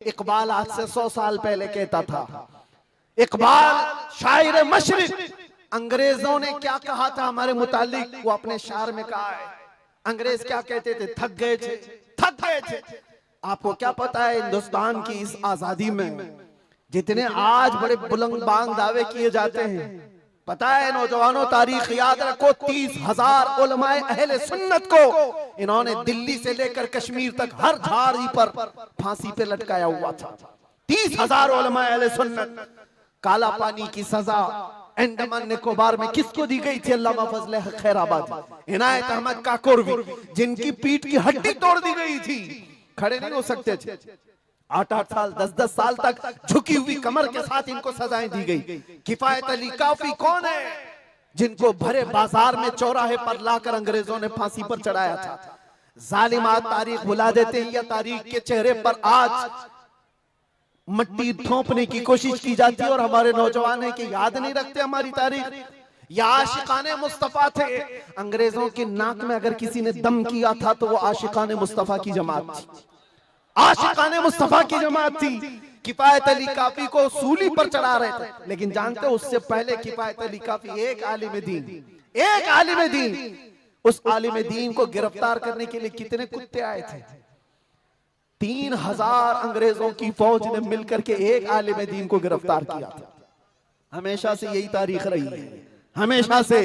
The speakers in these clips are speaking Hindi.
इकबाल आज से 100 साल पहले कहता था। इकबाल शायर मशरिक, अंग्रेजों ने क्या कहा था हमारे मुतालिक, वो अपने शार में कहा है। अंग्रेज क्या कहते थे? थक गए थे, थक गए थे। आपको क्या पता है हिंदुस्तान की इस आजादी में जितने आज बड़े बुलंद बांग दावे किए जाते हैं, पता है नौजवानों, तारीख याद रखो, 30,000 उलमाए अहले सुन्नत को इन्होंने दिल्ली से लेकर कश्मीर तक हर झाड़ी पर फांसी पे लटकाया हुआ था। 30,000 उलमाए अहले सुन्नत। काला पानी की सजा अंडमान निकोबार में किसको दी गई थी? अल्लामा फजले खैराबाद, इनायत अहमद काकोरवी, जिनकी पीठ की हड्डी तोड़ दी गई थी, खड़े नहीं हो सकते थे। 8-8 साल 10-10 साल तक झुकी हुई कमर के साथ इनको सजाएं दी गई। किफायत अली काफी कौन है जिनको भरे बाजार में चौराहे पर लाकर अंग्रेजों ने फांसी पर चढ़ाया था? जालिमात तारीख भुला देते हैं या तारीख के चेहरे पर आज मट्टी थोपने की कोशिश की जाती है और हमारे नौजवान है कि याद नहीं रखते हमारी तारीख। या आशिकाने मुस्तफा थे, अंग्रेजों के नाक में अगर किसी ने दम किया था तो वो आशिकाने मुस्तफा की जमात थी, आशिकाने मुस्तफा की जमात थी। किफायत अली काफी को सूली पर चढ़ा रहे थे, लेकिन जानते हो उससे पहले किफायत अली काफी एक आलिम दीन, उस आलिम दीन को गिरफ्तार करने के लिए कितने कुत्ते आए थे? 3,000 अंग्रेजों की फौज ने मिलकर के एक आलिम दीन को गिरफ्तार किया था। हमेशा से यही तारीख रही है, हमेशा से।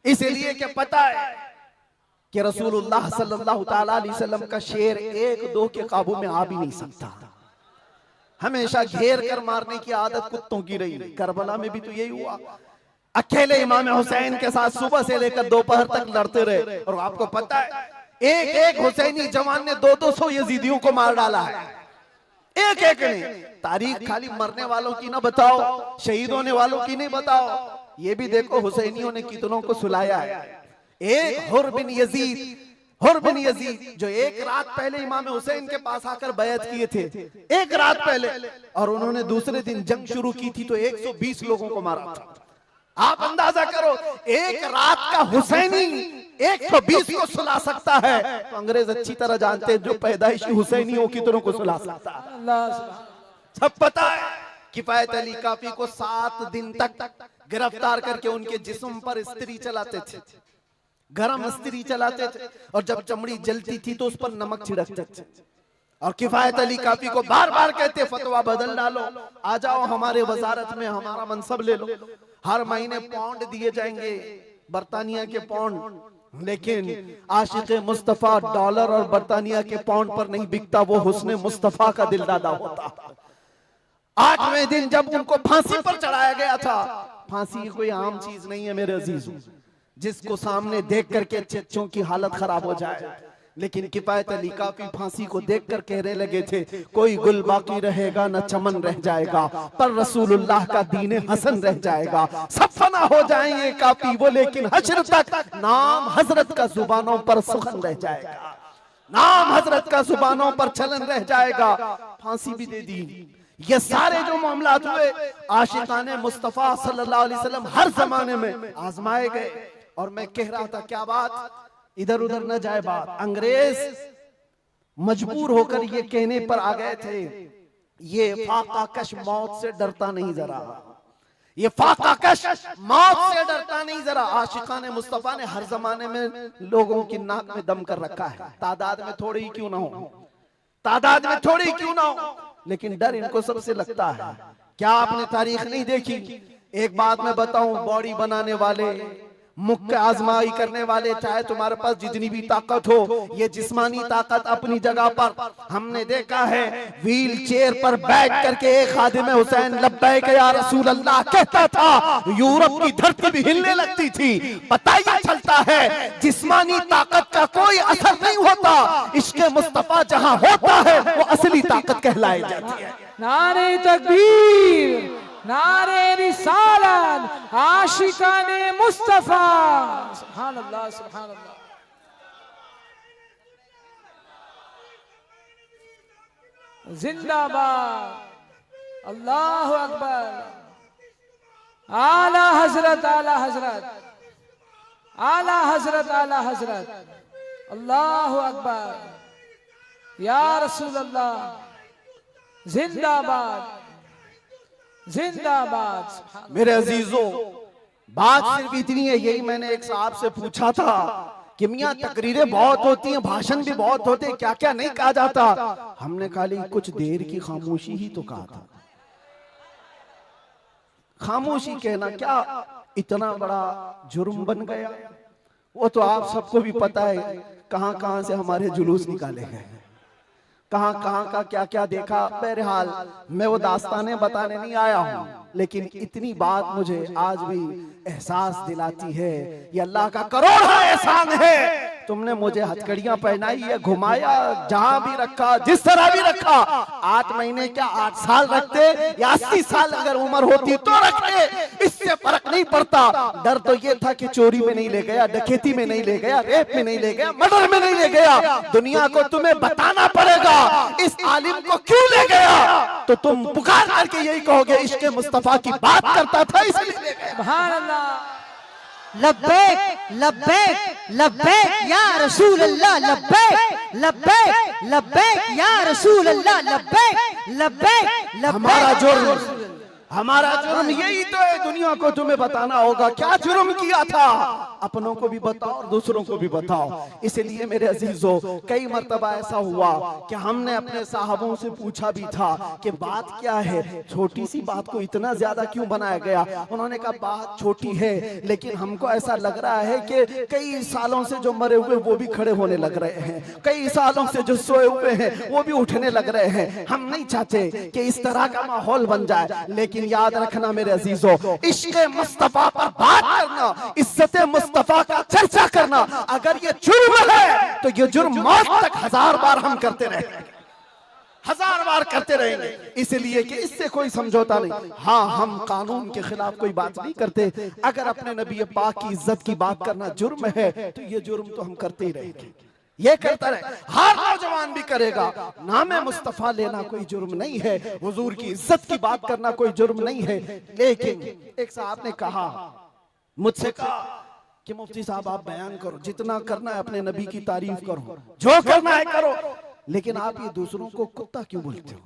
इसलिए क्या पता है कि रसूलुल्लाह सल्लल्लाहु ताला अलैहि वसल्लम का शेर 1-2 के काबू में आ भी नहीं सकता। हमेशा घेर कर मारने की आदत कुत्तों की रही। करबला में भी तो यही हुआ, अकेले इमाम हुसैन के साथ सुबह से लेकर दोपहर तक लड़ते रहे। और आपको पता है एक हुसैनी जवान ने 200 यजीदियों को मार डाला है, एक ने। तारीख खाली मरने वालों की ना बताओ, शहीद होने वालों की नहीं बताओ, ये भी देखो हुसैनियों ने कितनों को सुलाया है। एक हुर बिन यजीद जो एक रात पहले इमाम हुसैन के पास आकर बैत किए थे, एक रात पहले, और उन्होंने दूसरे दिन जंग शुरू की थी तो 120 लोगों को मारा था। आप अंदाजा करो, एक रात का हुसैनी 120 को सुला सकता है, तो अंग्रेज अच्छी तरह जानते हैं जो पैदाइशी हुसैनी हो कितनों को सुला सकता है। सब पता है। किफायत अली काफी को 7 दिन तक गिरफ्तार करके उनके जिस्म पर इस्त्री चलाते थे, गरम इस्त्री चलाते थे, और जब चमड़ी जलती थी तो उस पर नमक छिड़कते थे। और किफायत अली काफी को बार बार कहते फतवा बदल डालो, आ जाओ हमारे वजारत में, हमारा मनसब ले लो, हर महीने पाउंड दिए जाएंगे, बरतानिया के पाउंड। लेकिन आशिक मुस्तफा डॉलर और बरतानिया के पाउंड पर नहीं बिकता, वो हुस्ने मुस्तफा का दिलदादा होता। 8वें दिन जब उनको फांसी पर चढ़ाया गया था, फांसी कोई आम चीज नहीं है मेरे अजीजों, जिसको सामने देख करके चच्चों की हालत खराब हो जाए। लेकिन किफायत अली काफी फांसी को देखकर कहने लगे थे, कोई गुल बाकी रहेगा न चमन रह जाएगा, पर रसूलुल्लाह का दीन हसन रह जाएगा। सब फना हो जाएंगे काफी वो, लेकिन हश्र तक नाम हजरत का जुबानों पर सुखन रह जाएगा, नाम हजरत का जुबानों पर चलन रह जाएगा। फांसी भी दे दी। ये सारे जो मामलात हुए, आशिकाने मुस्तफा सल्लल्लाहु अलैहि वसल्लम हर जमाने में आजमाए गए। और मैं कह रहा था, क्या बात, इधर उधर न जाए बात, अंग्रेज मजबूर होकर ये कहने पर आ गए थे, ये फाकाकश मौत से डरता नहीं जरा, ये फाकाकश मौत से डरता नहीं जरा। आशिकाने मुस्तफा ने हर जमाने में लोगों की नाक में दम कर रखा है, तादाद में थोड़ी ही क्यों ना हो, तादाद में थोड़ी क्यों ना हो, लेकिन डर इनको सबसे लगता है। क्या आपने तारीख नहीं देखी? एक बात मैं बताऊं, बॉडी बनाने वाले, मुख्य आजमाई करने वाले, चाहे तुम्हारे पास जितनी भी ताकत हो, ये जिस्मानी ताकत अपनी जगह पर, हमने देखा है व्हील चेयर पर बैठ करके एक खादिम हुसैन लब्बैक या रसूल अल्लाह कहता था, यूरोप की धरती भी हिलने लगती थी। पता ही चलता है जिस्मानी ताकत का कोई असर नहीं होता, इश्क मुस्तफा जहां होता है वो असली ताकत कहलाई जाती है। नारे तकबीर, नारे रिसालत, आशिकाने मुस्तफा, सुभान अल्लाह, सुभान अल्लाह। जिंदाबाद, अल्लाहु अकबर, आला हजरत, आला हजरत, आला हजरत, आला हजरत, अल्लाहु अकबर, या रसूल अल्लाह, जिंदाबाद जिंदाबाद। मेरे अजीजों, बात सिर्फ इतनी है, यही मैंने एक साहब से पूछा था कि मियां तकरीरें बहुत होती हैं, भाषण भी बहुत होते हैं, क्या क्या नहीं कहा जाता। हमने खाली कुछ देर की खामोशी ही तो कहा था। खामोशी कहना क्या इतना बड़ा जुर्म बन गया? वो तो आप सबको भी पता है कहां कहां से हमारे जुलूस निकाले गए, कहां कहां का क्या क्या देखा। बहरहाल मैं वो दास्तानें बताने नहीं आया हूं, लेकिन इतनी बात मुझे आज भी एहसास दिलाती है, ये अल्लाह का करोड़ा एहसान है। तुमने मुझे हथकड़ियां पहनाई है, घुमाया, जहां भी रखा, जिस तरह भी रखा। 8 महीने क्या 8 साल रखते या 80 साल अगर उम्र होती तो रखते, इससे फर्क नहीं पड़ता। डर तो ये था कि चोरी में नहीं ले गया, डकैती में नहीं ले गया, रेप में नहीं ले गया, मर्डर में नहीं ले गया। दुनिया को तुम्हें बताना पड़ेगा इस आलिम को क्यों ले गया, तो तुम पुकार करके यही कहोगे इश्क मुस्तफा की बात करता था इसलिए ले गया। सुभान अल्लाह। लब्बैक लब्बैक लब्बैक या रसूल अल्लाह, लब्बैक लब्बैक लब्बैक या रसूल अल्लाह, लब्बैक लब्बैक लब्बैक। हमारा जुर्म यही तो है, दुनिया को तुम्हें बताना होगा क्या जुर्म किया था। अपनों को भी बताओ और दूसरों को भी बताओ। इसलिए मेरे अजीजों, कई मर्तबा ऐसा हुआ कि हमने अपने साहबों से पूछा भी था कि बात क्या है, छोटी सी बात को इतना ज्यादा क्यों बनाया गया। उन्होंने कहा बात छोटी है, लेकिन हमको ऐसा लग रहा है कि कई सालों से जो मरे हुए वो भी खड़े होने लग रहे हैं, कई सालों से जो सोए हुए हैं वो भी उठने लग रहे हैं। हम नहीं चाहते कि इस तरह का माहौल बन जाए, लेकिन याद रखना मेरे अजीजों, इश्क़ मुस्तफा पर बात करना, इज्जत मुस्तफा का चर्चा करना, अगर ये जुर्म है तो ये जुर्म मौत तक 1000 बार हम करते रहेंगे, 1000 बार करते रहेंगे। इसलिए कि इससे कोई समझौता नहीं। हाँ, हम कानून के खिलाफ कोई बात नहीं करते। अगर अपने नबी पाक की इज्जत की बात करना जुर्म है तो ये जुर्म तो हम करते ही रहेंगे, ये करता रहे। हर नौजवान भी करेगा। नामे मुस्तफा लेना कोई जुर्म नहीं है, हुजूर की इज्जत की बात करना कोई जुर्म नहीं है। लेकिन एक साहब ने कहा, मुझसे कहा कि मुफ्ती साहब आप बयान करो, जितना करना है अपने नबी की तारीफ करो, जो करना है करो, लेकिन आप ये दूसरों को कुत्ता क्यों बोलते हो,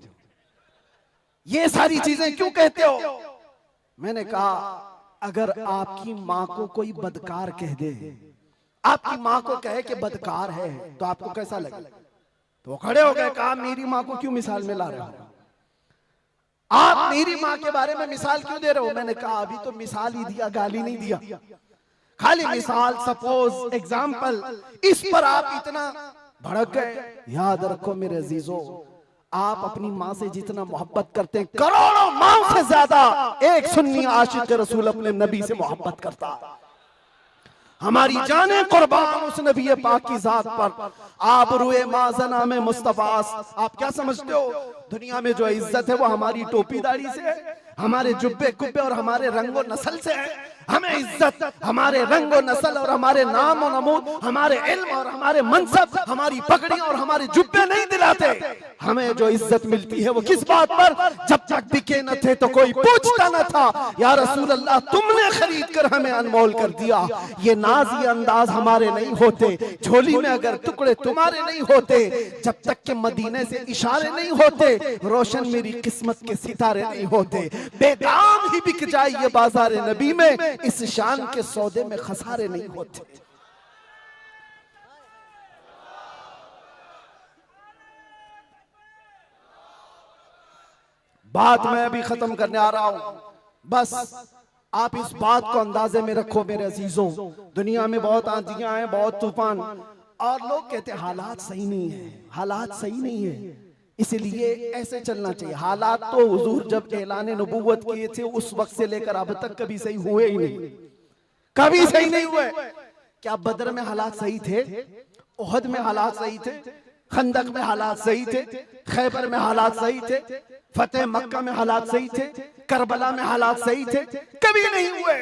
ये सारी चीजें क्यों कहते हो। मैंने कहा अगर आपकी माँ को कोई बदकार कह दे, आपकी माँ को कहे कि बदकार है, तो आपको कैसा लगे। तो खड़े हो गए, कहा मेरी माँ को क्यों मिसाल में ला रहे हो, आप मेरी माँ के बारे में मिसाल क्यों दे रहे हो। मैंने कहा अभी तो मिसाल ही दिया, गाली नहीं दिया, खाली मिसाल, सपोज, एग्जाम्पल, इस पर आप इतना भड़क गए। याद रखो मेरे अजीजों, आप अपनी माँ से जितना मोहब्बत करते हैं, करोड़ों माँ से ज्यादा एक सुन्नी आशिक रसूल अपने नबी से मोहब्बत करता। हमारी जाने कुर्बान उस नबी पाक की जात पर। आप रुए माज़ना में मुस्तफास, आप क्या समझते हो दुनिया में जो इज्जत है वो हमारी टोपी दाढ़ी से है, हमारे जुब्बे कुब्बे और हमारे रंगो नस्ल से है। हमें इज्जत हमारे रंगो नस्ल और हमारे नाम और नमूद, हमारे इल्म और हमारे मनसब, हमारी पगड़ियां और हमारे जुब्बे नहीं दिलाते। हमें जो इज्जत मिलती है वो किस बात पर, जब तक बिके न थे तो कोई पूछता न था, या रसूल अल्लाह तुमने खरीद कर हमें अनमोल कर दिया। ये नाज ये अंदाज हमारे नहीं होते, झोली में अगर टुकड़े तुम्हारे नहीं होते, जब तक के मदीने से इशारे नहीं होते, रोशन मेरी किस्मत के सितारे नहीं होते। बेदाम ही बिक जाए ये बाजार नबी में, इस शान के सौदे में खसारे नहीं होते। बात मैं अभी खत्म करने आ रहा हूं, बस आप इस बात को अंदाजे में रखो मेरे अजीजों। दुनिया में बहुत आंधियां हैं, बहुत तूफान, और लोग कहते हैं हालात सही नहीं है, हालात सही नहीं है, इसलिए ऐसे चलना चाहिए। हालात तो हुजूर जब ऐलान नबूवत किए थे उस वक्त से लेकर अब तक कभी सही हुए ही नहीं, कभी सही नहीं हुए। क्या बदर में हालात सही थे, उहद में हालात सही थे, खंदक में हालात सही थे, खैबर में हालात सही थे, फतेह मक्का में हालात सही थे, करबला में हालात सही थे, कभी नहीं हुए।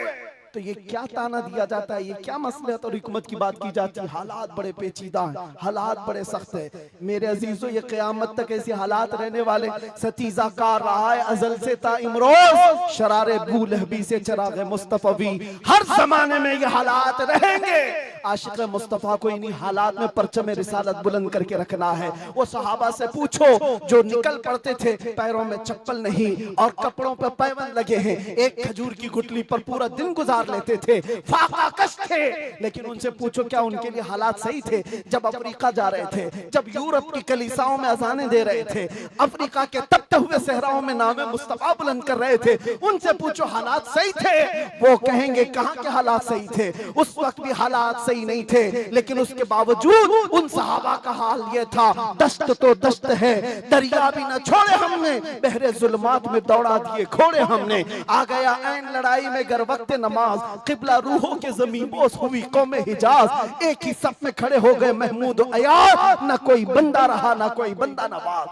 तो ये क्या ताना दिया जाता है, ये क्या मसलहत और हिकमत की बात की जाती है। हालात बड़े पेचीदा हैं, हालात बड़े सख्त है मेरे अजीजों। ये क़यामत तक ऐसे हालात रहने वाले। सतीजा कार रहा है अजल से ता इमरोज, शरारे बूलहबी से चराग़ मुस्तफ़वी, हर जमाने में ये हालात रहेंगे। आशिक मुस्तफा को इन्हीं हालात में परचम रिसालत बुलंद करके रखना है। वो सहाबा से पूछो जो निकल पड़ते थे, पैरों में चप्पल नहीं और कपड़ों पर पैबंद लगे हैं, एक खजूर की गुठली पर पूरा दिन गुजार लेते थे, फाका कश थे, लेकिन उनसे पूछो क्या उनके लिए हालात सही थे? जब अफ्रीका जा रहे थे, जब यूरोप की कलीसाओं में अजानें दे रहे थे, अफ्रीका के तपते हुए सहराओं में नामे मुस्तफा बुलंद कर रहे थे, उनसे पूछो हालात सही थे? वो कहेंगे कहां के हालात सही थे, उस वक्त भी हालात सही नहीं थे, लेकिन उसके बावजूद उन सहाबा का हाल ये था, दस्त तो दस्त है, दरिया भी न छोड़े हमने, बहरे जुल्मात में दौड़ा दिए घोड़े हमने, आ गया ऐन लड़ाई में गर वक्त नमाज, किबला रूहों के ज़मीन बोस हुई कौम हिजाज, एक ही सफ में खड़े हो गए महमूद अयाज, न कोई बंदा रहा न कोई बंदा नवाज।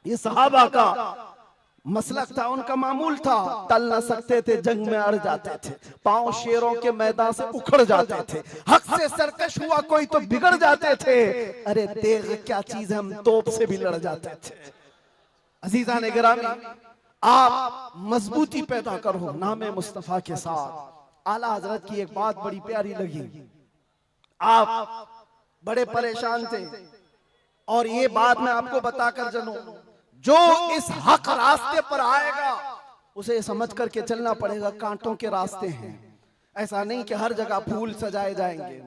ये सहाबा का मसलक था, उनका मामूल था, टल न सकते थे, जंग में अड़ जाते थे, पांव शेरों के मैदान से उखड़ जाते थे, हक से सरकश हुआ कोई तो बिगड़ जाते थे, अरे तेग क्या चीज है, हम तोप से भी लड़ जाते थे। अजीजान गिरामी, आप मजबूती पैदा करो नामे मुस्तफा के साथ। आला हजरत की एक बात बड़ी प्यारी लगी, आप बड़े परेशान थे और ये बात मैं आपको बताकर चलूं, जो इस हक रास्ते पर आएगा उसे समझ करके चलना पड़ेगा, कांटों के रास्ते हैं, ऐसा नहीं कि हर जगह फूल सजाए जाएंगे।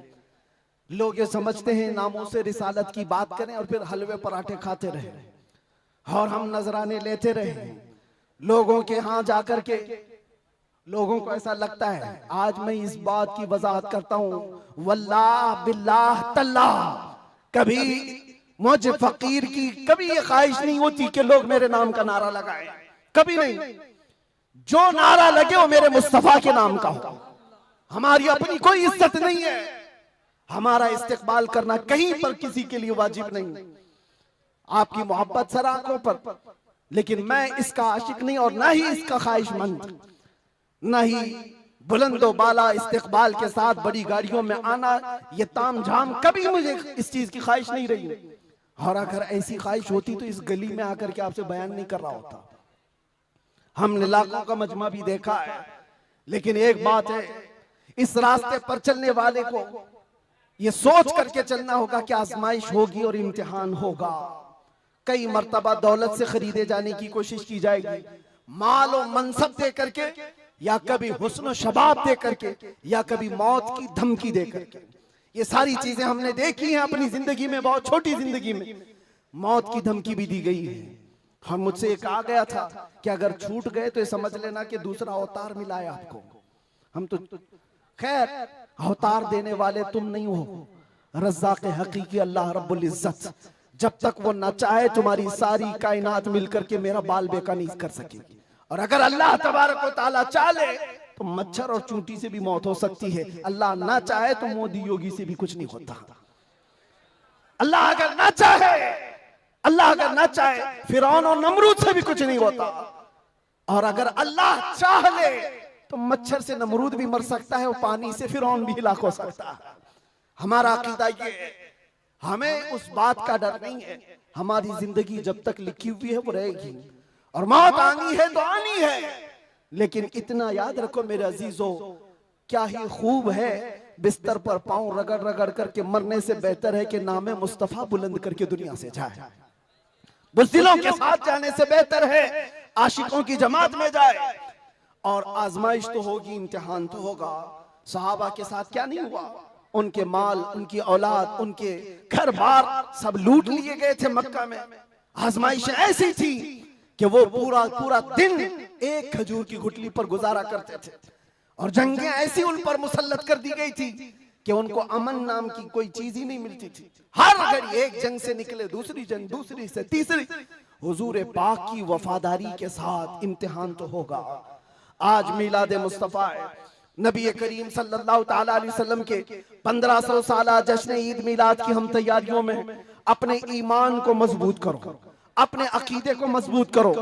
लोग ये समझते हैं नामों से रिसालत की बात करें और फिर हलवे पराठे खाते रहे और हम नजराने लेते रहे लोगों के यहाँ जाकर के। लोगों को ऐसा लगता है, आज मैं इस बात की वजाहत करता हूं, वल्लाह बिल्लाह तल्लाह, कभी मुझे फकीर की कभी ये ख्वाहिश नहीं होती कि लोग मेरे नाम का नारा लगाएं, कभी नहीं। जो नारा लगे वो मेरे मुस्तफा के नाम का हो। हमारी अपनी कोई इज्जत नहीं है, हमारा इस्तेकबाल करना कहीं पर किसी के लिए वाजिब नहीं। आपकी मोहब्बत सर आंखों पर, लेकिन मैं इसका आशिक नहीं और ना ही इसका ख्वाहिशमंद, ना ही बुलंदो बाला इस्तेकबाल के साथ बड़ी गाड़ियों में आना, ये ताम झाम कभी मुझे इस चीज की ख्वाहिश नहीं रही। और अगर ऐसी ख्वाहिश होती तो इस गली में आकर के आपसे बयान नहीं कर रहा होता। हमने लाखों का मजमा भी देखा है, लेकिन एक बात है, इस रास्ते पर चलने वाले को ये सोच करके चलना होगा कि आजमाइश होगी और इम्तिहान होगा। कई मर्तबा दौलत से खरीदे जाने की कोशिश की जाएगी, माल और मनसब दे करके, या कभी हुस्न शबाब दे करके, या कभी मौत की धमकी दे करके। ये सारी चीजें हमने देखी हैं अपनी जिंदगी में, बहुत छोटी जिंदगी में मौत की धमकी भी दी गई है। और मुझसे एक आ गया था कि अगर छूट गए तो ये समझ लेना कि दूसरा अवतार मिला है आपको। हम तो खैर अवतार देने वाले तुम नहीं हो, रज़्ज़ाक़ हकीकी अल्लाह रब्बुल इज्जत, जब तक वो न चाहे तुम्हारी सारी कायनात मिलकर के मेरा बाल बेका नहीं कर सकेगी। और अगर अल्लाह तबारक व तआला चाहे तो मच्छर और चूंटी से भी मौत हो सकती है, अल्लाह ना चाहे तो मोदी योगी से भी कुछ नहीं होता। अल्लाह अगर ना चाहे, अल्लाह अगर ना चाहे फिरौन और नमरूद से भी कुछ नहीं होता। और अगर अल्लाह चाह ले तो मच्छर से नमरूद भी मर सकता है और पानी से फिरौन भी हिलाक हो सकता है। हमारा अकीदा ये है, हमें उस बात का डर नहीं है, हमारी जिंदगी जब तक लिखी हुई है वो रहेगी और मौत आनी है तो आनी है। लेकिन इतना याद रखो मेरे अजीजों, क्या ही खूब है बिस्तर पर पांव रगड़ रगड़ करके मरने से बेहतर है कि नामे मुस्तफा बुलंद करके दुनिया से जाए। बुज़दिलों के साथ जाने से बेहतर है आशिकों की जमात में जाए। और आजमाइश तो होगी, इम्तिहान तो होगा। सहाबा के साथ क्या नहीं हुआ, उनके माल, उनकी औलाद, उनके घर बार सब लूट लिए गए थे मक्का में। आजमाइश ऐसी थी कि वो पूरा दिन एक खजूर की गुठली पर गुजारा करते थे और जंगें ऐसी उन पर मुसल्लत कर दी गई थी कि उनको अमन नाम की कोई चीज ही नहीं मिलती थी। हर घड़ी एक जंग से निकले दूसरी जंग, दूसरी से तीसरी। हुजूर पाक की वफादारी के साथ इम्तिहान तो होगा। आज मिलाद मुस्तफा है, नबी करीम सल्लल्लाहु ताला अलैहि वसल्लम के 1500 साला जश्न ईद मिलाद की हम तैयारियों में अपने ईमान को मजबूत करो, अपने अकीदे को मजबूत करो,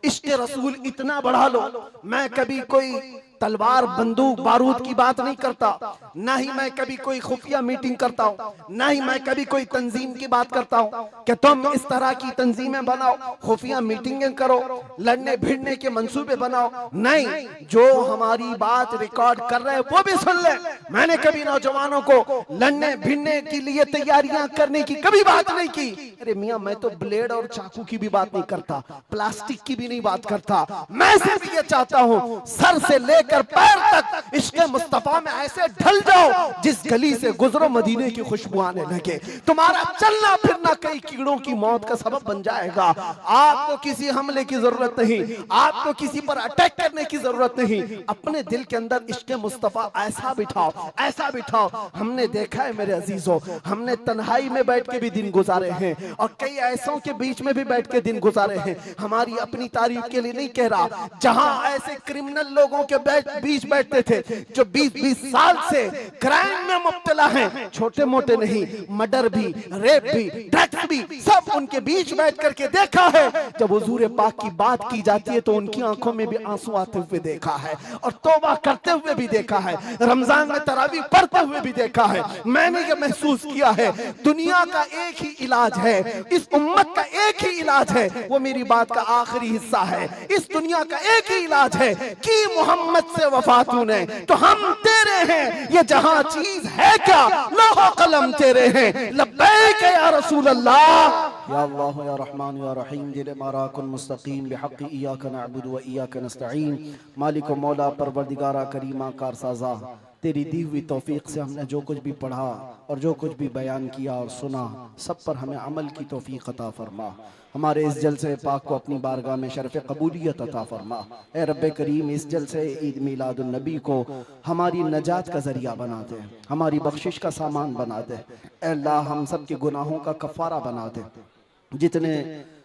इश्क़ रसूल इतना बढ़ा लो। मैं कभी कोई तलवार बंदूक बारूद की बात नहीं करता, ना ही मैं कभी कोई खुफिया मीटिंग करता हूँ, ना ही मैं कभी कोई तंजीम की बात करता हूँ कि तुम इस तरह की तंजीमें बनाओ, खुफिया मीटिंगें करो, लड़ने भिड़ने के मंसूबे बनाओ। नहीं, जो हमारी बात रिकॉर्ड कर रहे हैं वो भी सुन ले। मैंने कभी नौजवानों को लड़ने भिड़ने के लिए तैयारियां करने की कभी बात नहीं की। अरे मियां, मैं तो ब्लेड और चाकू की भी बात नहीं करता, प्लास्टिक की भी नहीं बात करता। मैं सिर्फ ये चाहता हूं सर से लेकर पैर तक इश्क़ मुस्तफा में ऐसे ढल जाओ जिस गली से गुजरो मदीने की खुशबू आने लगे। तुम्हारा चलना फिरना कई कीड़ों की मौत का सबब बन जाएगा। आपको किसी हमले की जरूरत नहीं, आपको किसी पर अटैक करने की जरूरत नहीं। अपने दिल के अंदर इश्क़ मुस्तफा ऐसा बिठाओ, ऐसा बिठाओ। हमने देखा है मेरे अजीजों, हमने तन्हाई में बैठ के भी दिन गुजारे हैं और कई ऐसों के बीच में भी बैठ के दिन गुजारे हैं। हमारी अपनी तारीफ के लिए नहीं कह रहा, जहां ऐसे क्रिमिनल लोगों के बीच बैठते थे जो 20-20 साल से क्राइम में मुब्तला हैं, छोटे मोटे नहीं, मर्डर भी, रेप भी, ड्रग्स भी, सब उनके बीच बैठ करके देखा है। जब हुजूर पाक की बात की जाती है तो उनकी आंखों में भी आंसू आते हुए देखा है और तौबा करते हुए भी देखा है, रमजान में तरावी पढ़ते हुए भी देखा है। मैंने ये महसूस किया है दुनिया का एक ही इलाज है, इस उम्मत का एक ही इलाज है, वो मेरी बात का आखिरी हिस्सा है। इस दुनिया का एक ही इलाज है कि मोहम्मद से वफा तूने तो हम तेरे हैं, ये जहां चीज है क्या लौह कलम तेरे हैं। लब्बैक या रसूल अल्लाह, या अल्लाह या रहमान या रहीम, दिल मारा कुन मुस्तकीम बिहक़्क़ि इय्याका नअबुदु व इय्याका नस्तईन। मालिक व मौला परवरदिगारा करीमा कारसाज़ा, तेरी दी हुई तौफीक से हमने जो कुछ भी पढ़ा और जो कुछ भी बयान किया और सुना, सब पर हमें अमल की तौफीक अता फरमा। हमारे इस जलसे पाक को अपनी बारगाह में शरफ़ कबूलियत अता फरमा। ए रब्बे करीम, इस जलसे ईद मिलादुन नबी को हमारी नजात का जरिया बना दे, हमारी बख्शिश का सामान बना दे। ए अल्लाह, हम सब के गुनाहों का कफ़ारा बना दे। जितने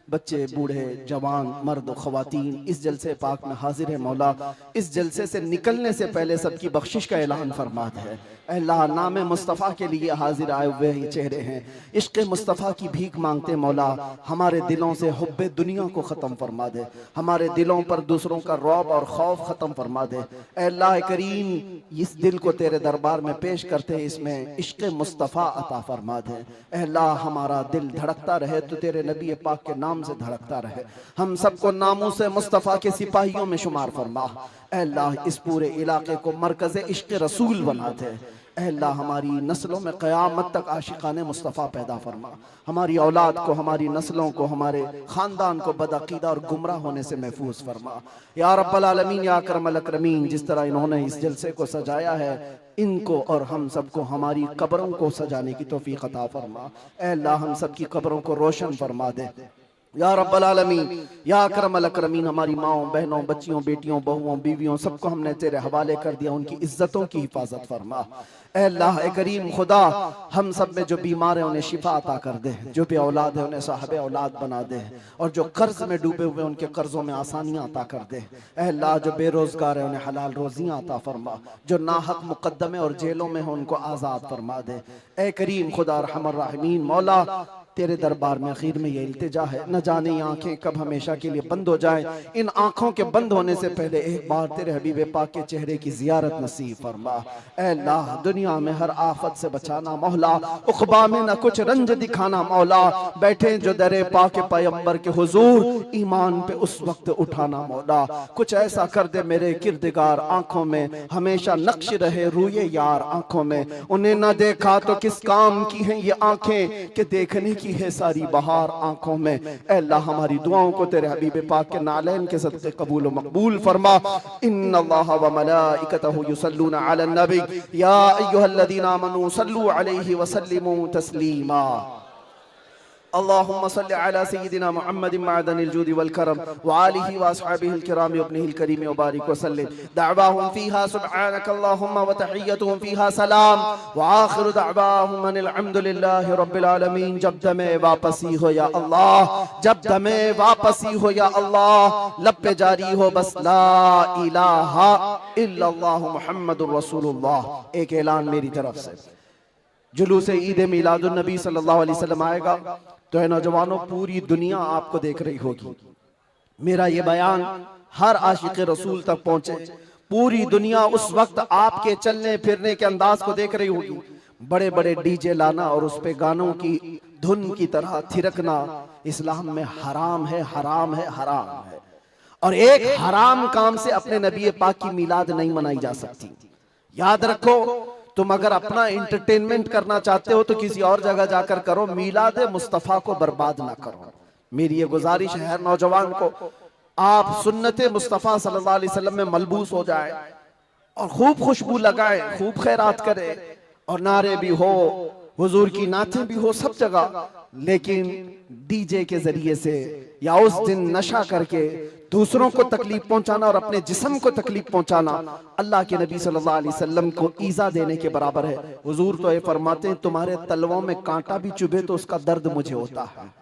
बच्चे, बूढ़े, जवान, मर्द, ख़वातीन इस जलसे पाक में हाजिर है मौला, इस जलसे से निकलने से पहले सबकी बख्शिश का ऐलान फरमा दे। अल्लाह, नाम मुस्तफ़ा के लिए हाजिर आए हुए ये चेहरे हैं, इश्क़ मुस्तफ़ा की भीख मांगते मौला, हमारे दिलों से हुब्बे दुनिया को ख़त्म फरमा दे, हमारे दिलों पर दूसरों का रौब और खौफ ख़त्म फरमा दे। अल्लाह करीम, इस दिल को तेरे दरबार में पेश करते इसमें इश्क़ मुस्तफ़ा अता फरमा दे। अल्लाह, हमारा दिल धड़कता रहे तो तेरे नबी पाक के नाम से धड़कता रहे। हम सबको नामूस मुस्तफ़ा के सिपाहियों में शुमार फरमा। अल्लाह, इस पूरे इलाके को मरकज़ इश्क़ रसूल बना दे। अल्लाह, हमारी नस्लों में क़यामत तक आशिकाने मुस्तफ़ा पैदा फरमा। हमारी औलाद को, हमारी नस्लों को, हमारे ख़ानदान को बदअक़ीदा और गुमराह होने से महफूज फरमा। या रब्बल आलमीन, या अकरमल अकरमीन, जिस तरह इन्होंने इस जलसे को सजाया है, इनको और हम सबको हमारी कब्रों को सजाने की तौफ़ीक़ अता फरमा। अल्लाह, हम सब की कब्रों को रोशन फरमा दे। या रब्बल आलमीन, या अकरमल अकरमीन, हमारी माओं, बहनों, बच्चियों, बेटियों, बहुओं, बीवियों, सबको हमने तेरे हवाले कर दिया, उनकी इज्जतों की हिफाजत फरमा। अल्लाह करीम खुदा, हम सब में जो बीमार है उन्हें शिफा अता कर दे, जो भी औलाद है उन्हें साहब औलाद बना दे, और जो कर्ज में डूबे हुए उनके कर्जों में आसानियाँ अता कर दे। अल्लाह, जो बेरोजगार है उन्हें हलाल रोजियाँ अता फरमा, जो नाहक मुकद्दमे और जेलों में हो उनको आज़ाद फरमा दे। ए करीम खुदा रहमान रहीम, मौला तेरे दरबार में आखिर में ये इल्तिजा है, न जाने ये आंखें कब हमेशा के लिए बंद हो जाए। इन आंखों के बंद होने से पहले एक बार तेरे हबीब पाक के चेहरे की जियारत नसीब फरमा। ऐ अल्लाह, दुनिया में हर आफत से बचाना मौला, उक़बा में न कुछ रंज दिखाना मौला, बैठे जो दरे पाक पैगंबर के हुजूर ईमान पे उस वक्त उठाना मौला। कुछ ऐसा कर दे मेरे किरदगार, आंखों में हमेशा नक्श रहे रूए यार आंखों में। उन्हें न देखा तो किस काम की हैं ये आंखें कि देखने की है सारी बहार आंखों में। ऐ अल्लाह, हमारी दुआओं को तेरे हबीब पाक के नालैन के सदक़े कबूल व मकबूल फरमा। इन्नल्लाह व मलाइकतहु युसल्लूना अलन नबी या अय्युहल्लज़ीना आमनू सल्लू अलैहि व सल्लिमू तस्लीमा। अल्लाहुम्मा सल्लि अला सय्यिदिना मुहम्मदिन मअदनिल जूदि वल करम व आलिहि व अस्हाबिहिल किराम व इब्निहिल करीम व बारिक व सल्लिम। दअवाहुम फीहा सुब्हानक अल्लाहुम्मा व तहिय्यतुहुम फीहा सलाम व आखिरु दअवाहुम अनिल हम्दुलिल्लाहि रब्बिल आलमीन। जब दमे वापसी हो या अल्लाह, जब दमे वापसी हो या अल्लाह, लब पे जारी हो बस ला इलाहा इल्लल्लाहु मुहम्मदुर रसूलुल्लाह। एक ऐलान मेरी तरफ से, जुलूस ईद मिलादुन नबी सल्लल्लाहु अलैहि वसल्लम आएगा तो है नौजवानों, पूरी दुनिया आपको देख रही होगी। मेरा ये बयान हर आशिक रसूल तक पहुंचे, पूरी दुनिया उस वक्त आपके चलने फिरने के अंदाज को देख रही होगी। बड़े बड़े डीजे लाना और उस पे गानों की धुन की तरह थिरकना इस्लाम में हराम है, हराम है, हराम है। और एक हराम काम से अपने नबी पाक की मिलाद नहीं मनाई जा सकती। याद रखो, तुम अगर अपना एंटरटेनमेंट करना चाहते हो तो किसी और जगह जाकर करो, मिलाद मुस्तफा को बर्बाद ना करो। मेरी ये गुजारिश है हर नौजवान को, आप सुन्नत मुस्तफा सल्लल्लाहु अलैहि वसल्लम में मलबूस हो जाए और खूब खुशबू लगाए, खूब खैरात करे और नारे भी हो, हुजूर की नातें भी हो सब जगह, लेकिन डीजे के जरिए से या उस दिन नशा करके दूसरों को तकलीफ पहुंचाना और अपने जिस्म को तकलीफ पहुंचाना अल्लाह के नबी सल्लल्लाहु अलैहि वसल्लम को ईजा देने के बराबर है। हुजूर तो ये फरमाते हैं, तुम्हारे तलवों में कांटा भी चुभे तो उसका दर्द मुझे होता है।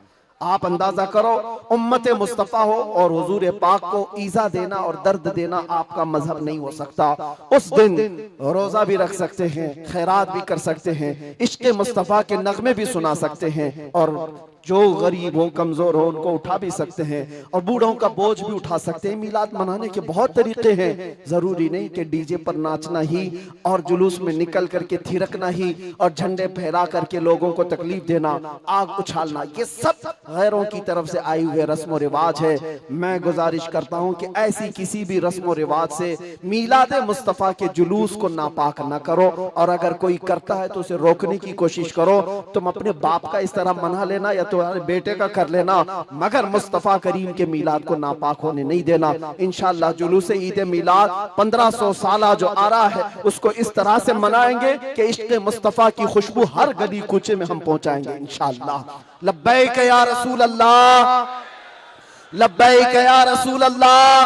आप अंदाजा करो, उम्मत मुस्तफा हो और हुजूर पाक को ईजा देना और दर्द देना आपका मजहब नहीं हो सकता। उस दिन रोजा भी रख सकते हैं, खैरात भी कर सकते हैं, इश्क़ मुस्तफा के नगमे भी सुना सकते हैं और जो गरीब हो, कमजोर हो, उनको उठा भी सकते हैं और बूढ़ों का बोझ भी उठा सकते हैं। मिलाद मनाने के बहुत तरीके हैं, जरूरी नहीं कि डीजे पर नाचना ही और जुलूस में निकल करके थिरकना ही और झंडे फहरा करके लोगों को तकलीफ देना, आग उछालना, ये सब गैरों की तरफ से आए हुए रस्म रिवाज है। मैं गुजारिश करता हूं कि ऐसी किसी भी रस्म रिवाज से मिलाद मुस्तफा के जुलूस को नापाक न करो और अगर कोई करता है तो उसे रोकने की कोशिश करो। तुम अपने बाप का इस तरह मना लेना या तुम्हारे बेटे का कर लेना, मगर मुस्तफा करीम के मिलाद को नापाक होने नहीं देना। इंशाअल्लाह जुलूस ईद मिलाद 1500 साल जो आ रहा है उसको इस तरह से मनाएंगे कि इश्क़ मुस्तफा की खुशबू हर गली कूचे में हम पहुंचाएंगे इंशाअल्लाह। लब्बैक या रसूल अल्लाह, लब्बैक या रसूल अल्लाह।